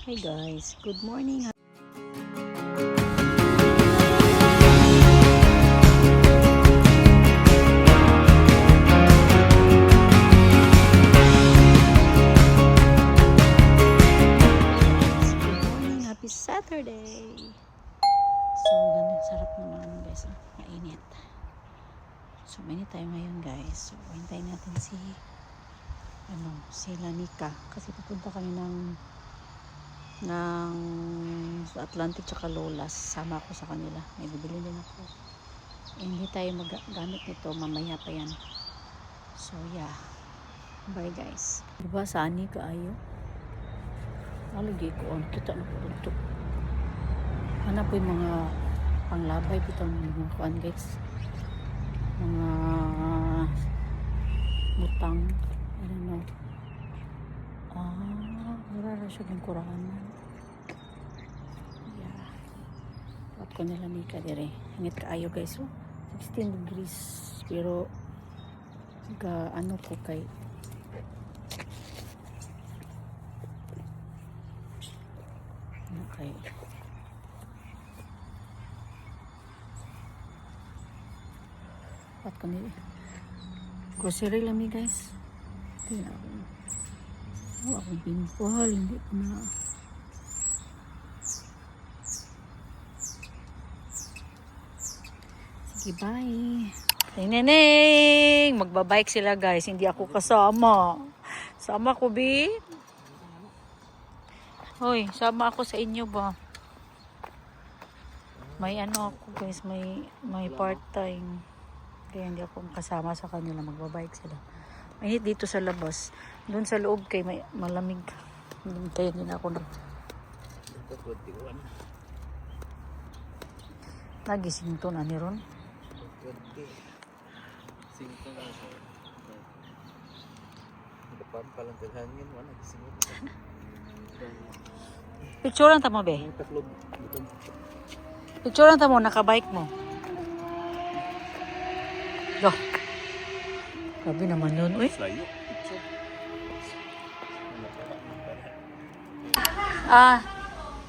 Hey guys, good morning. Good morning, happy Saturday. So, ganun, sarap naman guys. Mainit. So, mainit tayo ngayon guys. So, hintayin natin si Lanika. Kasi pupunta kami sa Atlantic tsaka Lolas. Sama ako sa kanila. May bibili din ako. Hindi tayo magamit nito. Mamaya pa yan. So, yeah. Bye guys. Diba saan ni kaayo? Alagay ko. Kita na po ito. Hanap po yung mga panglabay po itong mga kuan guys. Mga butang. I don't know. Wala siya ng kurahanan. Yeah. At ko nila ni kadire. Hingit kaayo guys. 16 degrees. Pero ano ko kay okay. At ko nila grocery lang ni guys. Tingnan ako. Akong pimple, hindi ko na. Sige, bye. Hey, neneng! Magbabike sila guys, hindi ako kasama. Sama ko, Bi? Hoy, sama ako sa inyo ba? May ano ako guys, may part-time. Kaya hindi ako kasama sa kanila, magbabike sila. Mainit dito sa labas. Doon sa loob kay may malamig. Kaya din ako nagising to na ni Ron. Picturean ta mo be? Picturean ta mo, nakabike mo. Yo. Grabe naman yun, uy.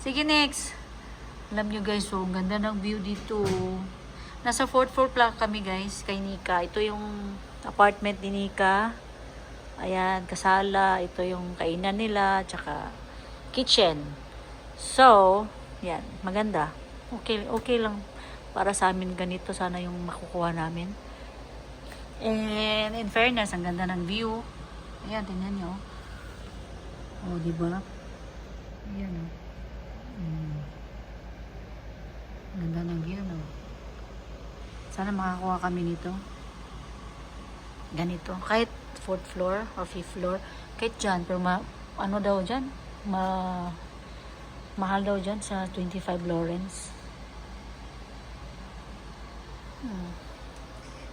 Sige next. Alam nyo guys, so, ang ganda ng view dito. Nasa 4th floor pa kami guys, kay Nika. Ito yung apartment ni Nika. Ayan, kasala. Ito yung kainan nila, tsaka kitchen. So, yan, maganda. Okay lang para sa amin ganito. Sana yung makukuha namin. And in fairness, ang ganda ng view. Ayan, tingnan nyo. Oh, diba? Ayan, oh. Ganda ng view, no? Sana makakuha kami nito. Ganito. Kahit 4th floor or 5th floor. Kahit dyan. Pero ano daw dyan? Mahal daw dyan sa 25 Lawrence.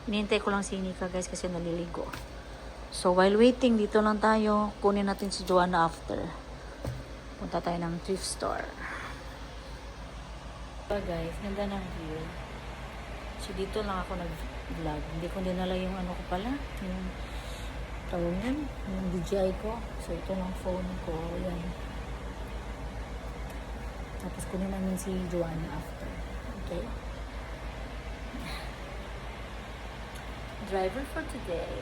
Hinihintay ko lang si Nika guys kasi naliligo. So while waiting, dito lang tayo. Kunin natin si Joanna after. Punta tayo ng thrift store. So guys, ganda ng view. So dito lang ako nag-vlog. Hindi ko dinala yung ano ko pala. Yung tawag yan. Yung DJI ko. So ito lang phone ko. Yan. Tapos kunin namin si Joanna after. Okay? Driver for today.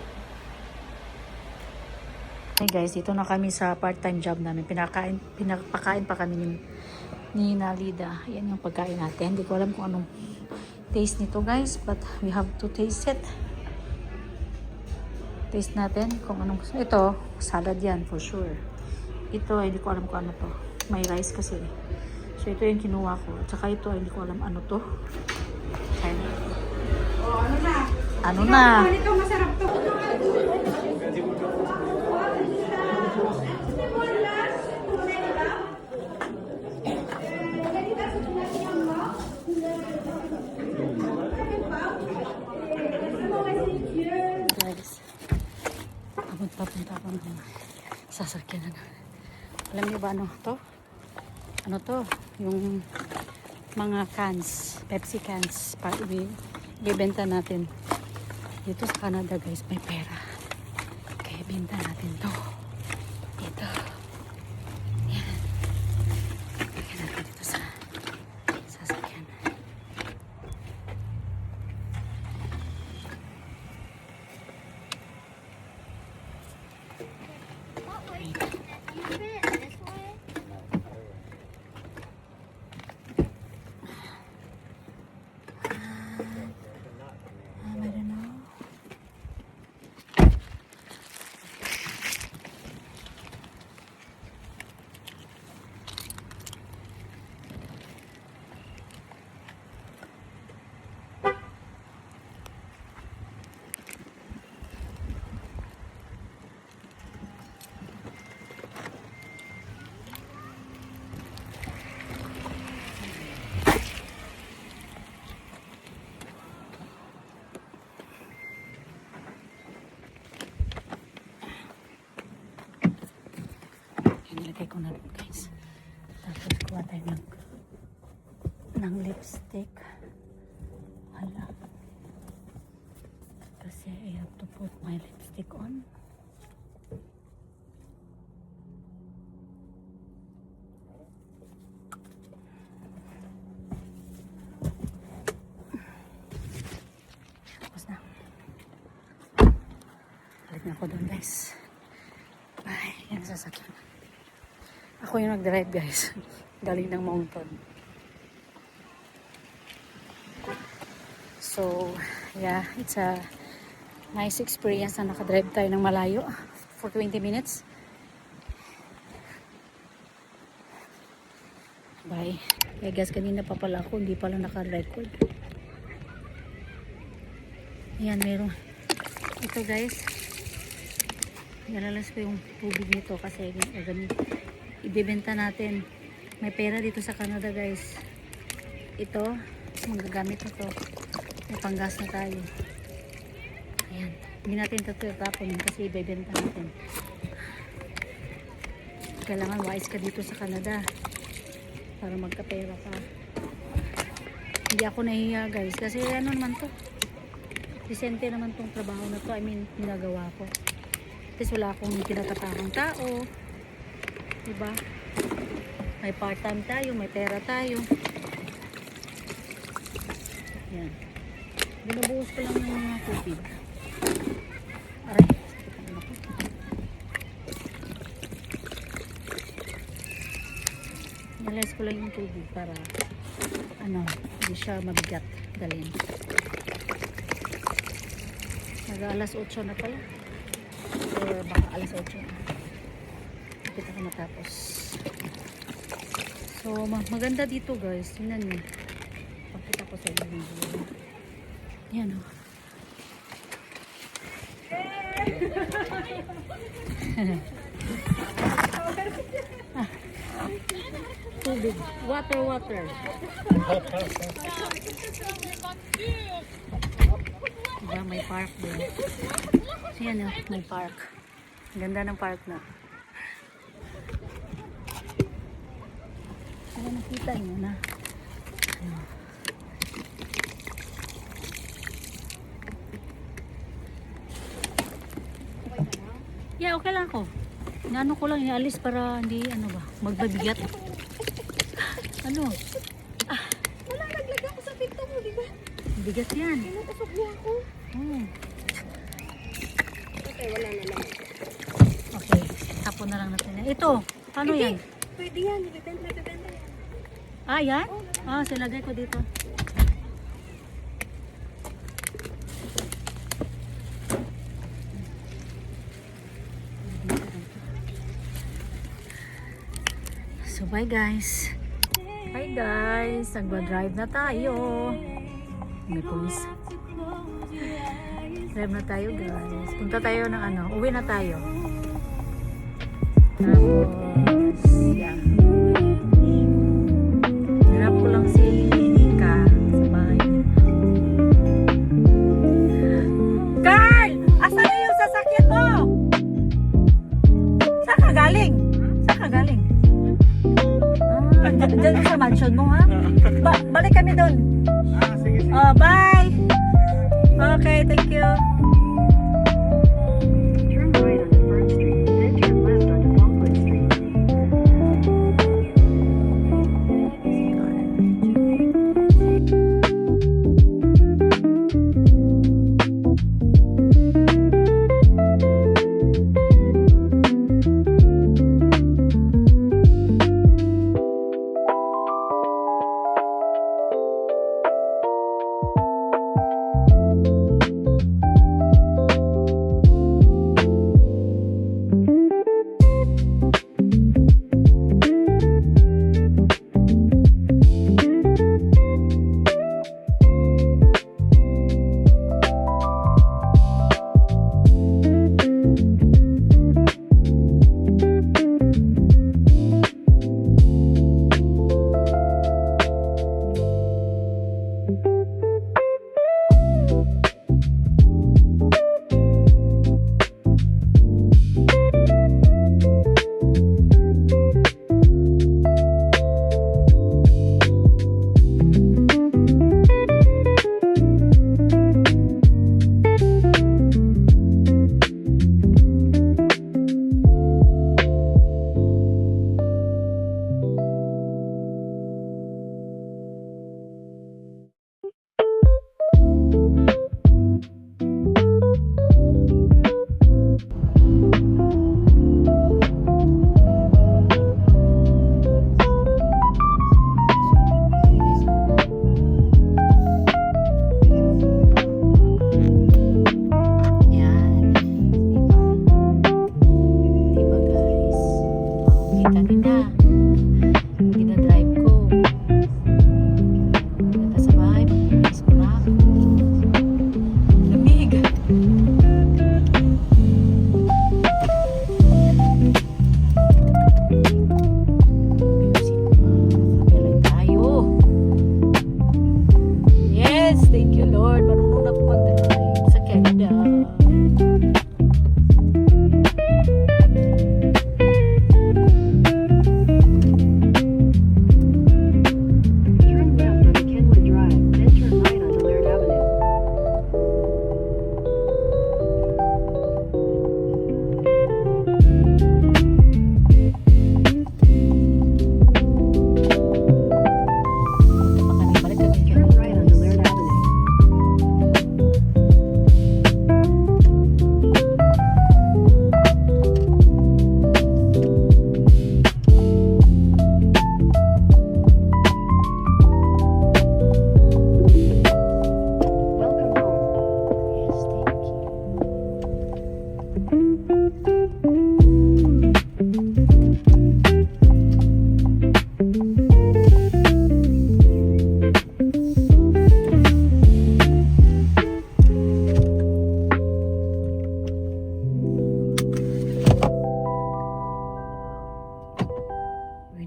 Hey guys, dito na kami sa part-time job namin. Pinapakain pa kami ni Nalida. Yan yung pagkain natin. Hindi ko alam kung anong taste nito guys, but we have to taste it. Taste natin kung anong. Ito, salad yan for sure. Ito, hindi ko alam kung ano to. May rice kasi. So ito yung kinuha ko. At saka ito, hindi ko alam ano to. Okay. Oh, ano na? Ano na? Ito masarap to. Guys, papunta ako ng sasakyan na. Alam niyo ba ano to? Ano to? Yung mga cans, Pepsi cans, ibebenta natin. Dito sa Canada guys, may pera. Kaya benta natin to. Ito. Yan. tayo ng lipstick. Hala. Kasi I have to put my lipstick on. Tapos na. Balik na ako doon, guys. Ay, yan ang sasakyan. Ako yung nag-drive, guys. Galing ng mountain. So, yeah, it's a nice experience na nakadrive tayo ng malayo for 20 minutes. Bye. Kaya guys, kanina pa pala ako, hindi pala naka-record. Ayan, meron. Ito guys, nalalas ko yung tubig nito kasi ibebenta natin. May pera dito sa Canada guys. Ito, magagamit ito. May panggas na tayo. Ayan. Hindi natin ito tapon kasi ibebenta natin. Kailangan wise ka dito sa Canada para magkapera ka. Hindi ako nahiya guys kasi ano naman to. Decente naman tong trabaho na to. I mean, ginagawa ko. Kasi wala akong tinatapakang tao. Diba? May part-time tayo, may pera tayo. Yan. Binubuhos ko lang ng mga tubig. Aray, sakit ang ako. Nalas ko lang yung tubig para hindi siya mabigat dalhin. Alas 8 na pala. Or baka alas 8 na. Kita ko matapos. So, maganda dito guys. Tingnan nyo. Pakita ko sa inyo. Yan o. Tubig. Water. Diba, may park din. So, yan o. May park. Ganda ng park na. Ano nakita nyo na? Yeah, okay lang ako. Inaano ko lang, ialis para hindi, magbabigat. Ano? Wala, naglagay ako sa pinto mo, di ba? Bigat yan. Pinapasok mo ako. Oh. Okay, wala na lang. Okay, tapon na lang natin. Ito, paano yan? Pwede yan, bibenta yan. Ah, yan? Ah, silagay ko dito. So, bye guys. Bye guys. Nagba-drive na tayo. May police. Drive na tayo guys. Punta tayo ng uwi na tayo. Tapos, yeah. Hirap ko lang si Nika sa bahay. Carl! Asan na yung sasakyan mo? Saan ka galing? Diyan sa mansion mo ha? Balik kami doon. Sige. Oh, bye! Okay, thank you. Turn right on Fern Street, then turn left on Falkland Street.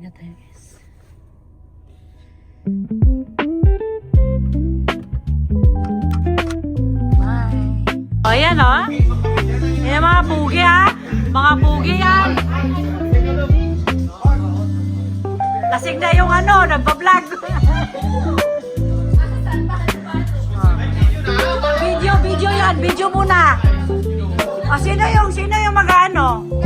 na tayo, guys. Bye. O, yan o. Yan ang mga pugi ha. Mga pugi yan. Lasing na yung ano, nagpa-vlog. Video yan. Video muna. O, sino yung mag-ano?